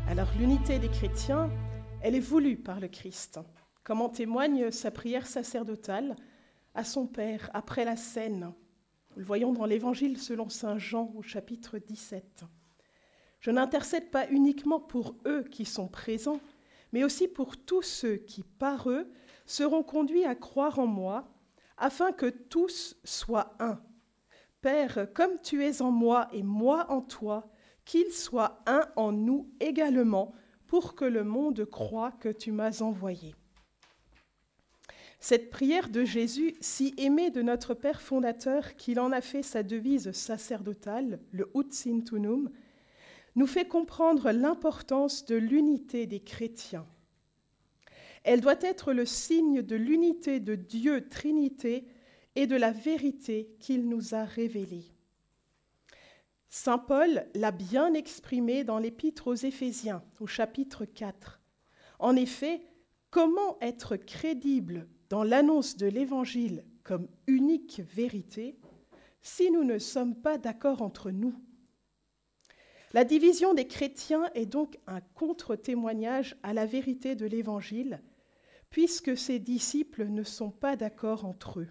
Alors l'unité des chrétiens, elle est voulue par le Christ, comme en témoigne sa prière sacerdotale à son Père après la scène. Nous le voyons dans l'Évangile selon saint Jean au chapitre 17. Je n'intercède pas uniquement pour eux qui sont présents, mais aussi pour tous ceux qui, par eux, seront conduits à croire en moi, afin que tous soient un. Père, comme tu es en moi et moi en toi, qu'ils soient un en nous également, pour que le monde croie que tu m'as envoyé. Cette prière de Jésus, si aimée de notre Père fondateur, qu'il en a fait sa devise sacerdotale, le Ut Sint Unum, nous fait comprendre l'importance de l'unité des chrétiens. Elle doit être le signe de l'unité de Dieu Trinité et de la vérité qu'il nous a révélée. Saint Paul l'a bien exprimé dans l'Épître aux Éphésiens, au chapitre 4. En effet, comment être crédible dans l'annonce de l'Évangile comme unique vérité si nous ne sommes pas d'accord entre nous ? La division des chrétiens est donc un contre-témoignage à la vérité de l'Évangile, puisque ses disciples ne sont pas d'accord entre eux.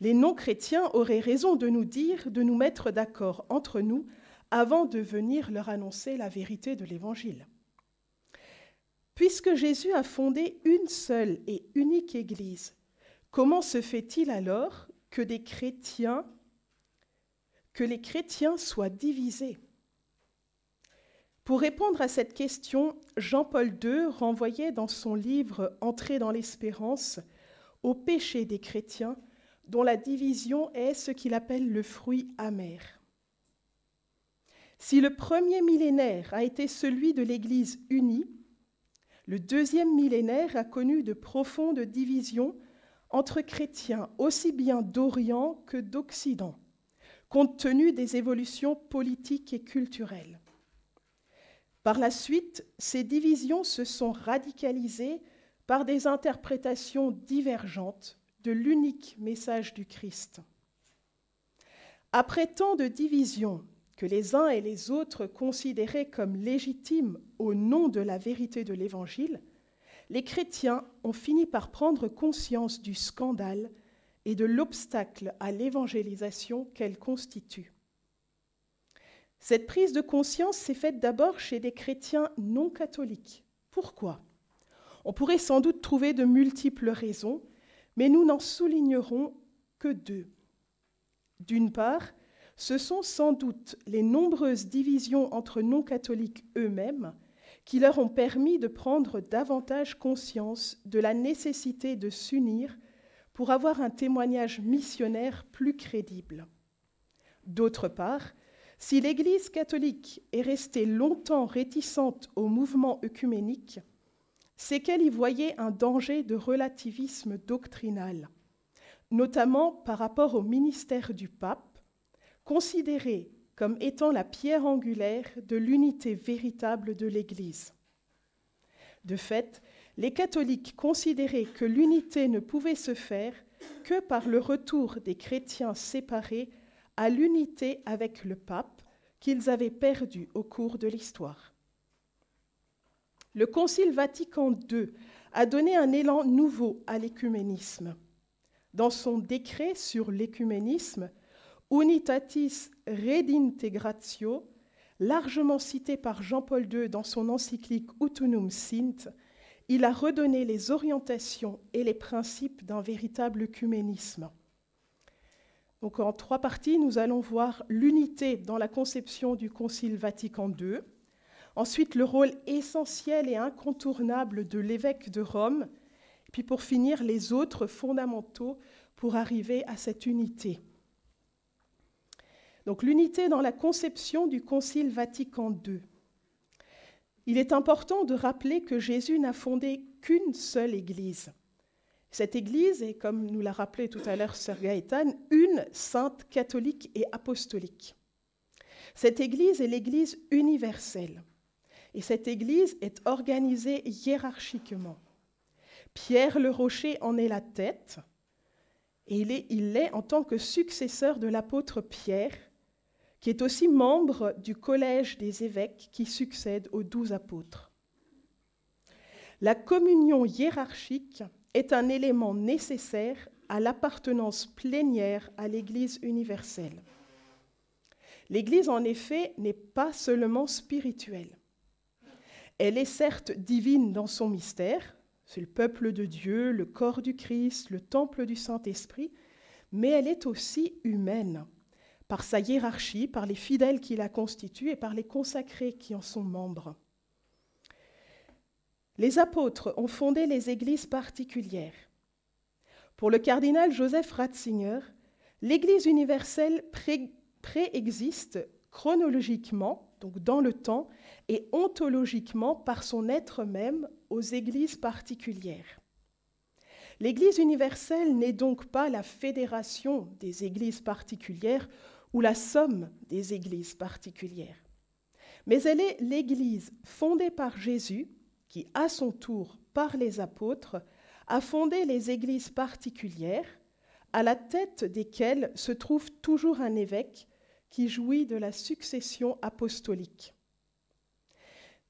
Les non-chrétiens auraient raison de nous dire de nous mettre d'accord entre nous avant de venir leur annoncer la vérité de l'Évangile. Puisque Jésus a fondé une seule et unique Église, comment se fait-il alors que les chrétiens soient divisés ? Pour répondre à cette question, Jean-Paul II renvoyait dans son livre « Entrée dans l'espérance » au péché des chrétiens, dont la division est ce qu'il appelle le fruit amer. Si le premier millénaire a été celui de l'Église unie, le deuxième millénaire a connu de profondes divisions entre chrétiens aussi bien d'Orient que d'Occident, compte tenu des évolutions politiques et culturelles. Par la suite, ces divisions se sont radicalisées par des interprétations divergentes de l'unique message du Christ. Après tant de divisions que les uns et les autres considéraient comme légitimes au nom de la vérité de l'Évangile, les chrétiens ont fini par prendre conscience du scandale et de l'obstacle à l'évangélisation qu'elle constitue. Cette prise de conscience s'est faite d'abord chez des chrétiens non catholiques. Pourquoi ? On pourrait sans doute trouver de multiples raisons, mais nous n'en soulignerons que deux. D'une part, ce sont sans doute les nombreuses divisions entre non-catholiques eux-mêmes qui leur ont permis de prendre davantage conscience de la nécessité de s'unir pour avoir un témoignage missionnaire plus crédible. D'autre part, si l'Église catholique est restée longtemps réticente au mouvement œcuménique, c'est qu'elle y voyait un danger de relativisme doctrinal, notamment par rapport au ministère du pape, considéré comme étant la pierre angulaire de l'unité véritable de l'Église. De fait, les catholiques considéraient que l'unité ne pouvait se faire que par le retour des chrétiens séparés à l'unité avec le pape qu'ils avaient perdue au cours de l'histoire. Le Concile Vatican II a donné un élan nouveau à l'écuménisme. Dans son décret sur l'écuménisme, Unitatis Redintegratio, largement cité par Jean-Paul II dans son encyclique Ut Unum Sint, il a redonné les orientations et les principes d'un véritable œcuménisme. Donc en 3 parties, nous allons voir l'unité dans la conception du Concile Vatican II, ensuite le rôle essentiel et incontournable de l'évêque de Rome, et puis pour finir les autres fondamentaux pour arriver à cette unité. Donc l'unité dans la conception du Concile Vatican II. Il est important de rappeler que Jésus n'a fondé qu'une seule Église. Cette Église est, comme nous l'a rappelé tout à l'heure Sœur Gaëtane, une sainte catholique et apostolique. Cette Église est l'Église universelle. Et cette Église est organisée hiérarchiquement. Pierre le Rocher en est la tête, et il l'est en tant que successeur de l'apôtre Pierre, qui est aussi membre du collège des évêques qui succède aux 12 apôtres. La communion hiérarchique est un élément nécessaire à l'appartenance plénière à l'Église universelle. L'Église, en effet, n'est pas seulement spirituelle. Elle est certes divine dans son mystère, c'est le peuple de Dieu, le corps du Christ, le temple du Saint-Esprit, mais elle est aussi humaine, par sa hiérarchie, par les fidèles qui la constituent et par les consacrés qui en sont membres. Les apôtres ont fondé les églises particulières. Pour le cardinal Joseph Ratzinger, l'Église universelle préexiste chronologiquement, donc dans le temps, et ontologiquement par son être même aux églises particulières. L'Église universelle n'est donc pas la fédération des églises particulières ou la somme des églises particulières, mais elle est l'Église fondée par Jésus qui, à son tour, par les apôtres, a fondé les églises particulières, à la tête desquelles se trouve toujours un évêque qui jouit de la succession apostolique.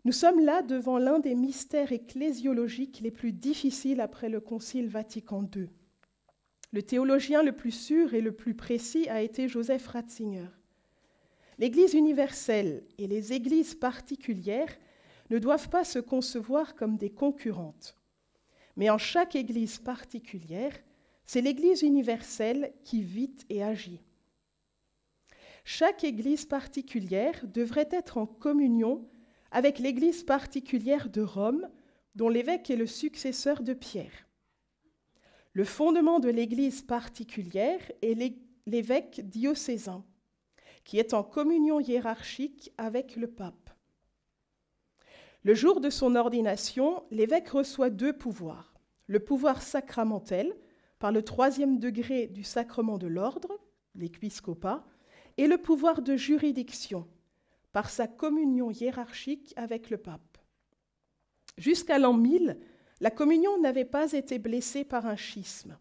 Nous sommes là devant l'un des mystères ecclésiologiques les plus difficiles après le Concile Vatican II. Le théologien le plus sûr et le plus précis a été Joseph Ratzinger. L'Église universelle et les églises particulières ne doivent pas se concevoir comme des concurrentes. Mais en chaque église particulière, c'est l'Église universelle qui vit et agit. Chaque église particulière devrait être en communion avec l'église particulière de Rome, dont l'évêque est le successeur de Pierre. Le fondement de l'église particulière est l'évêque diocésain, qui est en communion hiérarchique avec le pape. Le jour de son ordination, l'évêque reçoit 2 pouvoirs. Le pouvoir sacramentel, par le 3e degré du sacrement de l'ordre, l'épiscopat, et le pouvoir de juridiction, par sa communion hiérarchique avec le pape. Jusqu'à l'an 1000, la communion n'avait pas été blessée par un schisme.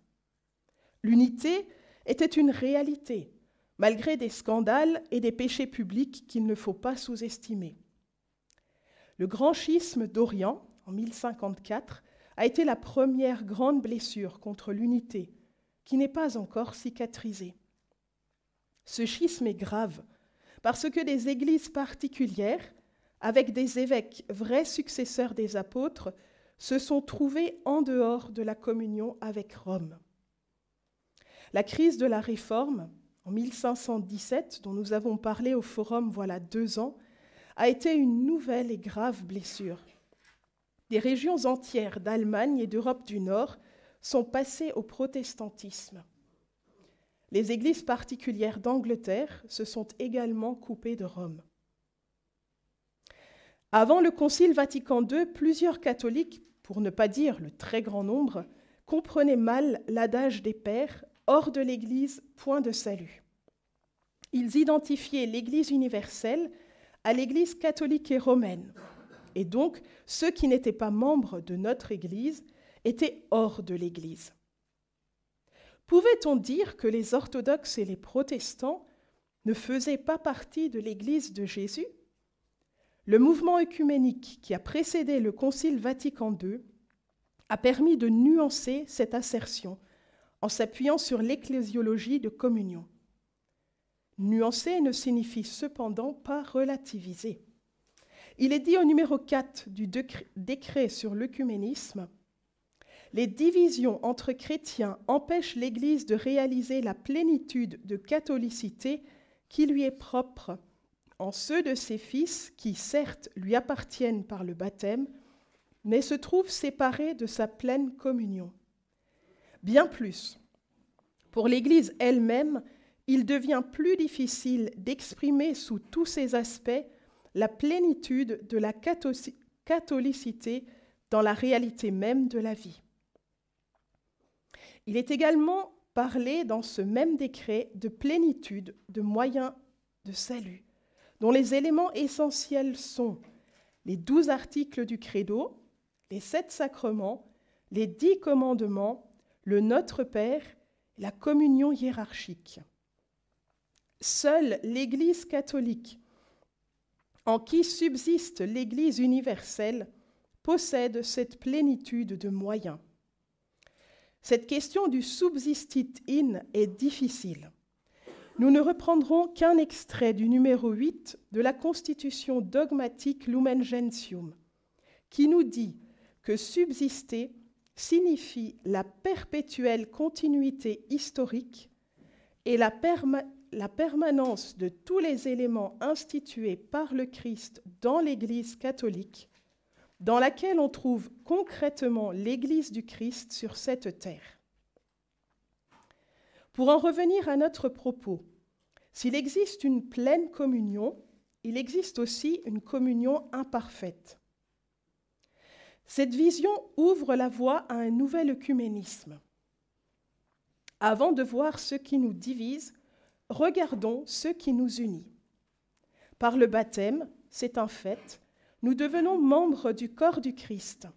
L'unité était une réalité, malgré des scandales et des péchés publics qu'il ne faut pas sous-estimer. Le grand schisme d'Orient, en 1054, a été la première grande blessure contre l'unité, qui n'est pas encore cicatrisée. Ce schisme est grave, parce que des églises particulières, avec des évêques vrais successeurs des apôtres, se sont trouvées en dehors de la communion avec Rome. La crise de la Réforme, en 1517, dont nous avons parlé au Forum voilà 2 ans, a été une nouvelle et grave blessure. Des régions entières d'Allemagne et d'Europe du Nord sont passées au protestantisme. Les églises particulières d'Angleterre se sont également coupées de Rome. Avant le Concile Vatican II, plusieurs catholiques, pour ne pas dire le très grand nombre, comprenaient mal l'adage des pères « hors de l'Église, point de salut ». Ils identifiaient l'Église universelle à l'Église catholique et romaine, et donc ceux qui n'étaient pas membres de notre Église étaient hors de l'Église. Pouvait-on dire que les orthodoxes et les protestants ne faisaient pas partie de l'Église de Jésus ? Le mouvement œcuménique qui a précédé le Concile Vatican II a permis de nuancer cette assertion en s'appuyant sur l'ecclésiologie de communion. Nuancer ne signifie cependant pas relativiser. Il est dit au numéro 4 du décret sur l'œcuménisme: « Les divisions entre chrétiens empêchent l'Église de réaliser la plénitude de catholicité qui lui est propre en ceux de ses fils qui, certes, lui appartiennent par le baptême, mais se trouvent séparés de sa pleine communion. Bien plus, pour l'Église elle-même, il devient plus difficile d'exprimer sous tous ses aspects la plénitude de la catholicité dans la réalité même de la vie. » Il est également parlé dans ce même décret de plénitude de moyens de salut, dont les éléments essentiels sont les 12 articles du Credo, les 7 sacrements, les 10 commandements, le Notre Père, la communion hiérarchique. Seule l'Église catholique, en qui subsiste l'Église universelle, possède cette plénitude de moyens. Cette question du subsistit in est difficile. Nous ne reprendrons qu'un extrait du numéro 8 de la Constitution dogmatique Lumen Gentium, qui nous dit que subsister signifie la perpétuelle continuité historique et la permanence de tous les éléments institués par le Christ dans l'Église catholique, dans laquelle on trouve concrètement l'Église du Christ sur cette terre. Pour en revenir à notre propos, s'il existe une pleine communion, il existe aussi une communion imparfaite. Cette vision ouvre la voie à un nouvel œcuménisme. Avant de voir ce qui nous divise, regardons ce qui nous unit. Par le baptême, c'est un fait, nous devenons membres du corps du Christ.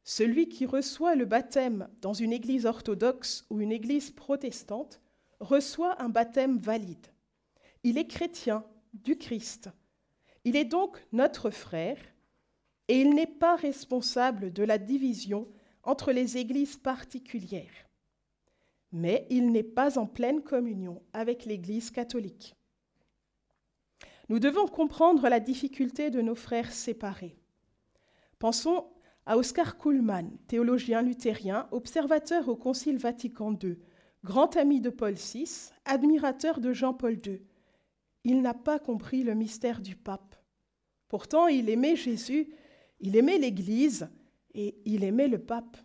Celui qui reçoit le baptême dans une église orthodoxe ou une église protestante reçoit un baptême valide. Il est chrétien du Christ. Il est donc notre frère et il n'est pas responsable de la division entre les églises particulières. Mais il n'est pas en pleine communion avec l'Église catholique. Nous devons comprendre la difficulté de nos frères séparés. Pensons à Oscar Cullmann, théologien luthérien, observateur au Concile Vatican II, grand ami de Paul VI, admirateur de Jean-Paul II. Il n'a pas compris le mystère du pape. Pourtant, il aimait Jésus, il aimait l'Église et il aimait le pape.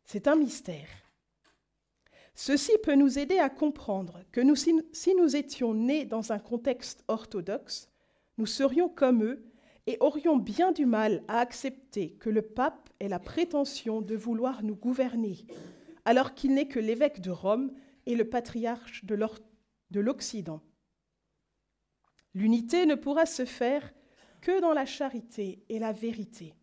C'est un mystère. Ceci peut nous aider à comprendre que si nous étions nés dans un contexte orthodoxe, nous serions comme eux et aurions bien du mal à accepter que le pape ait la prétention de vouloir nous gouverner, alors qu'il n'est que l'évêque de Rome et le patriarche de l'Occident. L'unité ne pourra se faire que dans la charité et la vérité.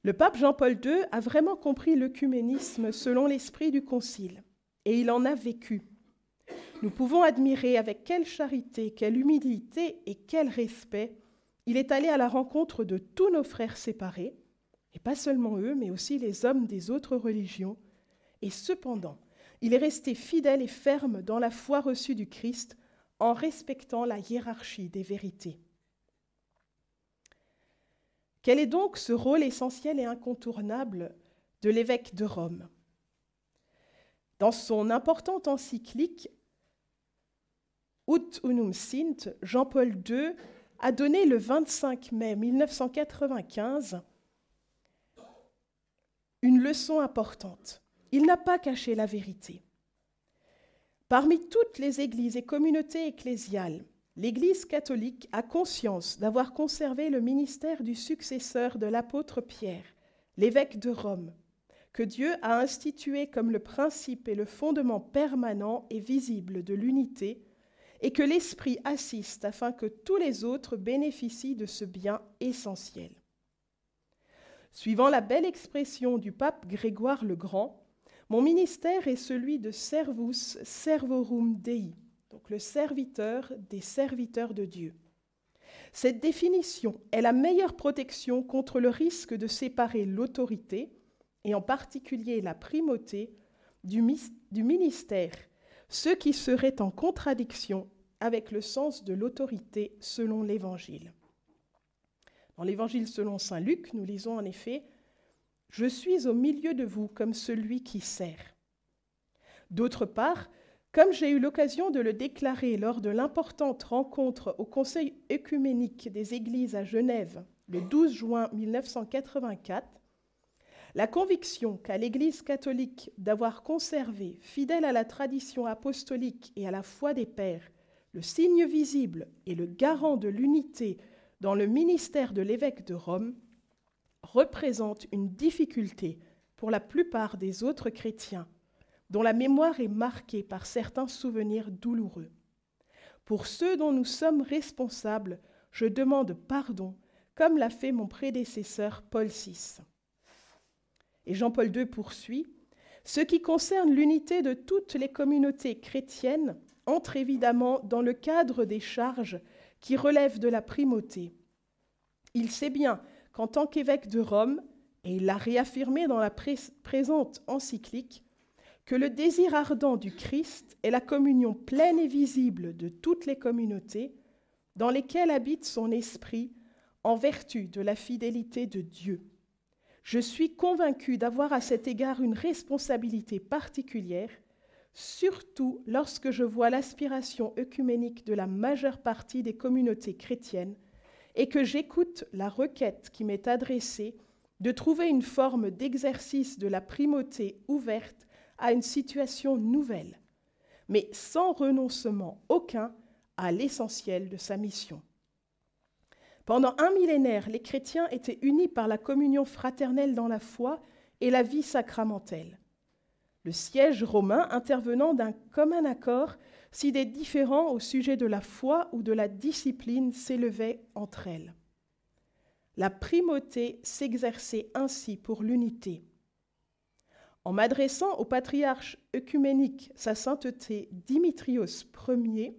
Le pape Jean-Paul II a vraiment compris l'œcuménisme selon l'esprit du Concile, et il en a vécu. Nous pouvons admirer avec quelle charité, quelle humilité et quel respect il est allé à la rencontre de tous nos frères séparés, et pas seulement eux, mais aussi les hommes des autres religions, et cependant, il est resté fidèle et ferme dans la foi reçue du Christ en respectant la hiérarchie des vérités. Quel est donc ce rôle essentiel et incontournable de l'évêque de Rome ? Dans son importante encyclique Ut unum sint, Jean-Paul II a donné le 25 mai 1995 une leçon importante. Il n'a pas caché la vérité. Parmi toutes les églises et communautés ecclésiales, l'Église catholique a conscience d'avoir conservé le ministère du successeur de l'apôtre Pierre, l'évêque de Rome, que Dieu a institué comme le principe et le fondement permanent et visible de l'unité, et que l'Esprit assiste afin que tous les autres bénéficient de ce bien essentiel. Suivant la belle expression du pape Grégoire le Grand, mon ministère est celui de servus servorum Dei, donc le serviteur des serviteurs de Dieu. Cette définition est la meilleure protection contre le risque de séparer l'autorité, et en particulier la primauté, du ministère, ce qui serait en contradiction avec le sens de l'autorité selon l'Évangile. Dans l'Évangile selon saint Luc, nous lisons en effet « Je suis au milieu de vous comme celui qui sert ». D'autre part, comme j'ai eu l'occasion de le déclarer lors de l'importante rencontre au Conseil œcuménique des Églises à Genève le 12 juin 1984, la conviction qu'a l'Église catholique d'avoir conservé, fidèle à la tradition apostolique et à la foi des pères, le signe visible et le garant de l'unité dans le ministère de l'évêque de Rome, représente une difficulté pour la plupart des autres chrétiens, dont la mémoire est marquée par certains souvenirs douloureux. Pour ceux dont nous sommes responsables, je demande pardon, comme l'a fait mon prédécesseur Paul VI. Et Jean-Paul II poursuit, « Ce qui concerne l'unité de toutes les communautés chrétiennes entre évidemment dans le cadre des charges qui relèvent de la primauté. Il sait bien qu'en tant qu'évêque de Rome, et il l'a réaffirmé dans la présente encyclique, que le désir ardent du Christ est la communion pleine et visible de toutes les communautés dans lesquelles habite son esprit en vertu de la fidélité de Dieu. Je suis convaincu d'avoir à cet égard une responsabilité particulière, surtout lorsque je vois l'aspiration œcuménique de la majeure partie des communautés chrétiennes et que j'écoute la requête qui m'est adressée de trouver une forme d'exercice de la primauté ouverte à une situation nouvelle, mais sans renoncement aucun à l'essentiel de sa mission. Pendant un millénaire, les chrétiens étaient unis par la communion fraternelle dans la foi et la vie sacramentelle. Le siège romain intervenant d'un commun accord si des différends au sujet de la foi ou de la discipline s'élevaient entre elles. La primauté s'exerçait ainsi pour l'unité. En m'adressant au patriarche œcuménique, sa sainteté Dimitrios Ier,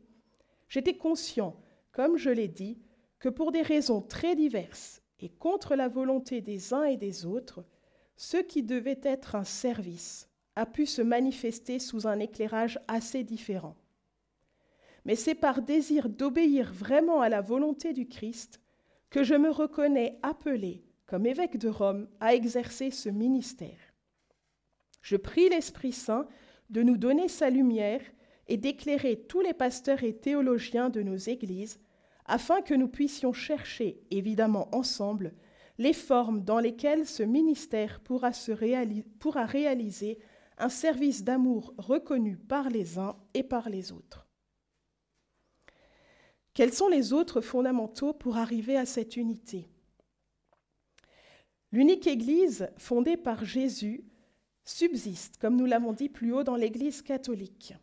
j'étais conscient, comme je l'ai dit, que pour des raisons très diverses et contre la volonté des uns et des autres, ce qui devait être un service a pu se manifester sous un éclairage assez différent. Mais c'est par désir d'obéir vraiment à la volonté du Christ que je me reconnais appelé, comme évêque de Rome, à exercer ce ministère. Je prie l'Esprit Saint de nous donner sa lumière et d'éclairer tous les pasteurs et théologiens de nos églises, afin que nous puissions chercher, évidemment ensemble, les formes dans lesquelles ce ministère pourra réaliser un service d'amour reconnu par les uns et par les autres. Quels sont les autres fondamentaux pour arriver à cette unité ? L'unique Église fondée par Jésus subsiste, comme nous l'avons dit plus haut, dans l'Église catholique.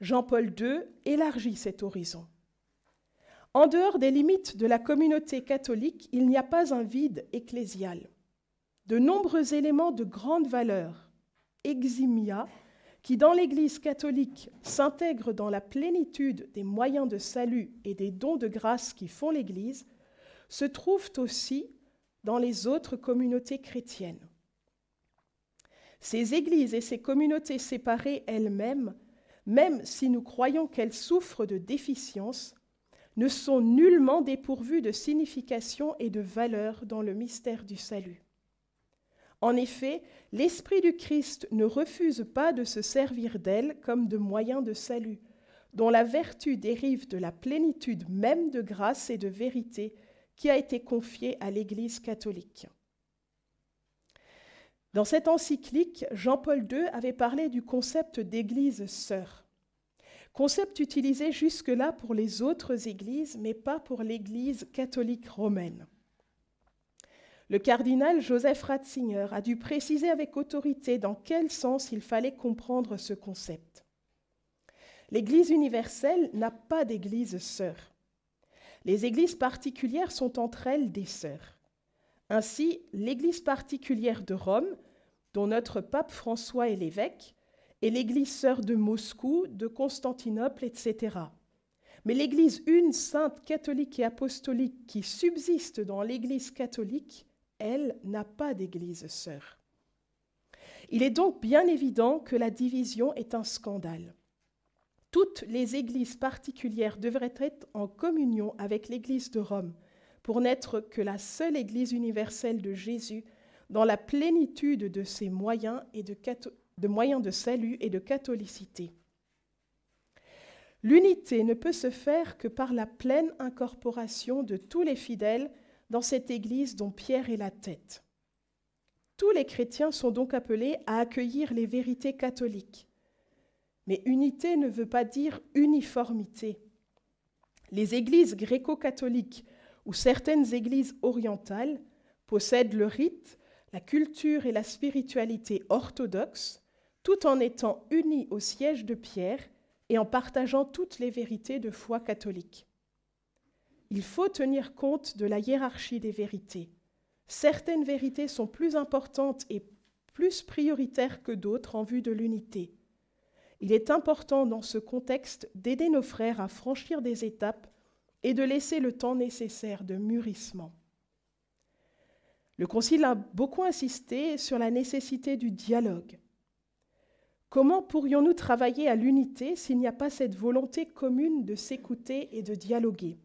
Jean-Paul II élargit cet horizon. En dehors des limites de la communauté catholique, il n'y a pas un vide ecclésial. De nombreux éléments de grande valeur, eximia, qui dans l'Église catholique s'intègrent dans la plénitude des moyens de salut et des dons de grâce qui font l'Église, se trouvent aussi dans les autres communautés chrétiennes. Ces églises et ces communautés séparées elles-mêmes, même si nous croyons qu'elles souffrent de déficiences, ne sont nullement dépourvues de signification et de valeur dans le mystère du salut. En effet, l'Esprit du Christ ne refuse pas de se servir d'elles comme de moyens de salut, dont la vertu dérive de la plénitude même de grâce et de vérité qui a été confiée à l'Église catholique. Dans cette encyclique, Jean-Paul II avait parlé du concept d'église sœur, concept utilisé jusque-là pour les autres églises, mais pas pour l'Église catholique romaine. Le cardinal Joseph Ratzinger a dû préciser avec autorité dans quel sens il fallait comprendre ce concept. L'Église universelle n'a pas d'église sœur. Les églises particulières sont entre elles des sœurs. Ainsi, l'Église particulière de Rome, dont notre pape François est l'évêque, et l'Église sœur de Moscou, de Constantinople, etc. Mais l'Église une, sainte, catholique et apostolique qui subsiste dans l'Église catholique, elle n'a pas d'église sœur. Il est donc bien évident que la division est un scandale. Toutes les églises particulières devraient être en communion avec l'Église de Rome pour n'être que la seule Église universelle de Jésus dans la plénitude de ses moyens, de moyens de salut et de catholicité. L'unité ne peut se faire que par la pleine incorporation de tous les fidèles dans cette Église dont Pierre est la tête. Tous les chrétiens sont donc appelés à accueillir les vérités catholiques. Mais unité ne veut pas dire uniformité. Les églises gréco-catholiques ou certaines églises orientales possèdent le rite, la culture et la spiritualité orthodoxes, tout en étant unies au siège de Pierre et en partageant toutes les vérités de foi catholique. Il faut tenir compte de la hiérarchie des vérités. Certaines vérités sont plus importantes et plus prioritaires que d'autres en vue de l'unité. Il est important dans ce contexte d'aider nos frères à franchir des étapes et de laisser le temps nécessaire de mûrissement. Le Concile a beaucoup insisté sur la nécessité du dialogue. Comment pourrions-nous travailler à l'unité s'il n'y a pas cette volonté commune de s'écouter et de dialoguer ?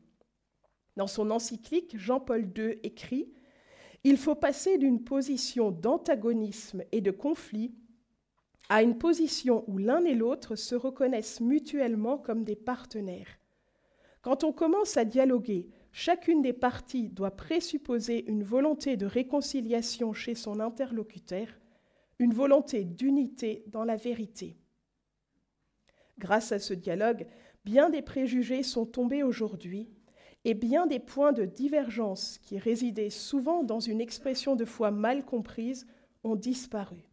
Dans son encyclique, Jean-Paul II écrit « Il faut passer d'une position d'antagonisme et de conflit à une position où l'un et l'autre se reconnaissent mutuellement comme des partenaires. Quand on commence à dialoguer, chacune des parties doit présupposer une volonté de réconciliation chez son interlocuteur, une volonté d'unité dans la vérité. Grâce à ce dialogue, bien des préjugés sont tombés aujourd'hui et bien des points de divergence qui résidaient souvent dans une expression de foi mal comprise ont disparu.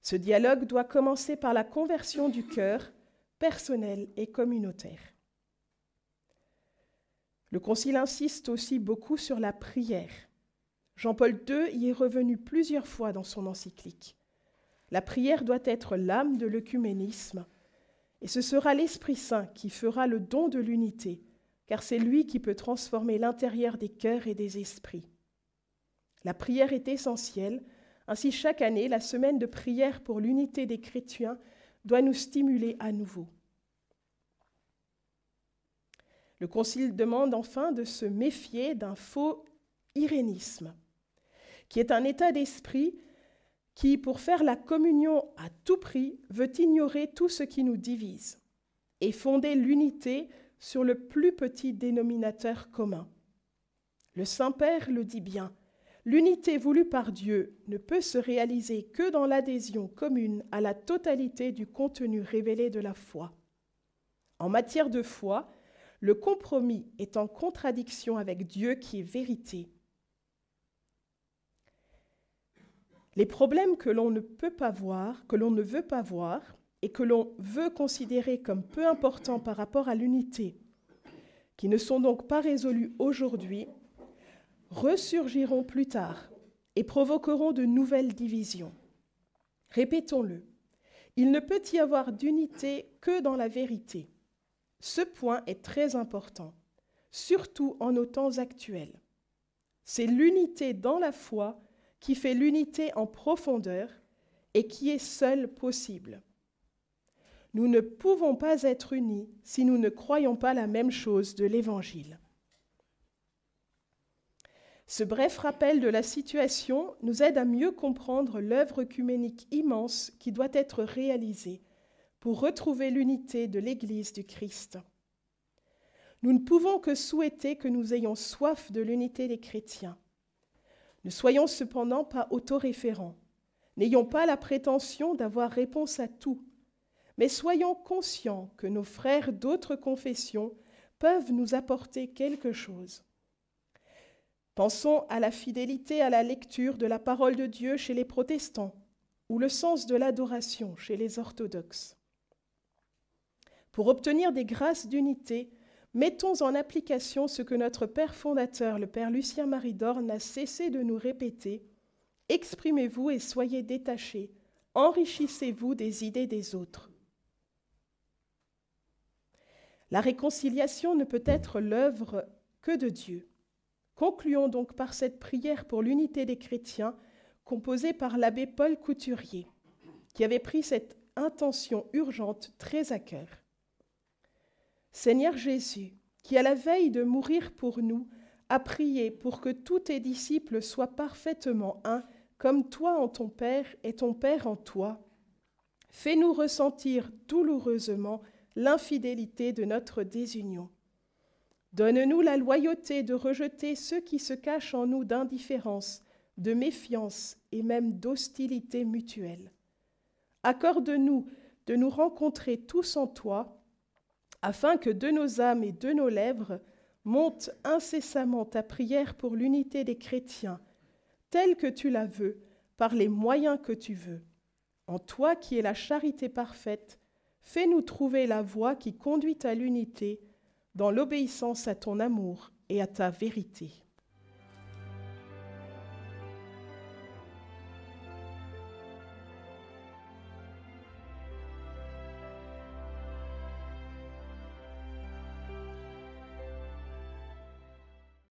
Ce dialogue doit commencer par la conversion du cœur, personnel et communautaire. Le Concile insiste aussi beaucoup sur la prière. Jean-Paul II y est revenu plusieurs fois dans son encyclique. La prière doit être l'âme de l'œcuménisme, et ce sera l'Esprit Saint qui fera le don de l'unité, car c'est lui qui peut transformer l'intérieur des cœurs et des esprits. La prière est essentielle, ainsi chaque année, la semaine de prière pour l'unité des chrétiens doit nous stimuler à nouveau. Le Concile demande enfin de se méfier d'un faux irénisme, qui est un état d'esprit qui, pour faire la communion à tout prix, veut ignorer tout ce qui nous divise et fonder l'unité sur le plus petit dénominateur commun. Le Saint-Père le dit bien, l'unité voulue par Dieu ne peut se réaliser que dans l'adhésion commune à la totalité du contenu révélé de la foi. En matière de foi, le compromis est en contradiction avec Dieu qui est vérité. Les problèmes que l'on ne peut pas voir, que l'on ne veut pas voir et que l'on veut considérer comme peu importants par rapport à l'unité, qui ne sont donc pas résolus aujourd'hui, ressurgiront plus tard et provoqueront de nouvelles divisions. Répétons-le, il ne peut y avoir d'unité que dans la vérité. Ce point est très important, surtout en nos temps actuels. C'est l'unité dans la foi qui fait l'unité en profondeur et qui est seule possible. Nous ne pouvons pas être unis si nous ne croyons pas la même chose de l'Évangile. Ce bref rappel de la situation nous aide à mieux comprendre l'œuvre œcuménique immense qui doit être réalisée pour retrouver l'unité de l'Église du Christ. Nous ne pouvons que souhaiter que nous ayons soif de l'unité des chrétiens. Ne soyons cependant pas autoréférents, n'ayons pas la prétention d'avoir réponse à tout, mais soyons conscients que nos frères d'autres confessions peuvent nous apporter quelque chose. Pensons à la fidélité à la lecture de la parole de Dieu chez les protestants ou le sens de l'adoration chez les orthodoxes. Pour obtenir des grâces d'unité, mettons en application ce que notre Père fondateur, le Père Lucien Marie d'Or, n'a cessé de nous répéter. Exprimez-vous et soyez détachés. Enrichissez-vous des idées des autres. La réconciliation ne peut être l'œuvre que de Dieu. Concluons donc par cette prière pour l'unité des chrétiens, composée par l'abbé Paul Couturier, qui avait pris cette intention urgente très à cœur. Seigneur Jésus, qui à la veille de mourir pour nous, a prié pour que tous tes disciples soient parfaitement un, comme toi en ton Père et ton Père en toi, fais-nous ressentir douloureusement l'infidélité de notre désunion. Donne-nous la loyauté de rejeter ceux qui se cachent en nous d'indifférence, de méfiance et même d'hostilité mutuelle. Accorde-nous de nous rencontrer tous en toi, afin que de nos âmes et de nos lèvres monte incessamment ta prière pour l'unité des chrétiens, telle que tu la veux, par les moyens que tu veux. En toi qui es la charité parfaite, fais-nous trouver la voie qui conduit à l'unité, dans l'obéissance à ton amour et à ta vérité.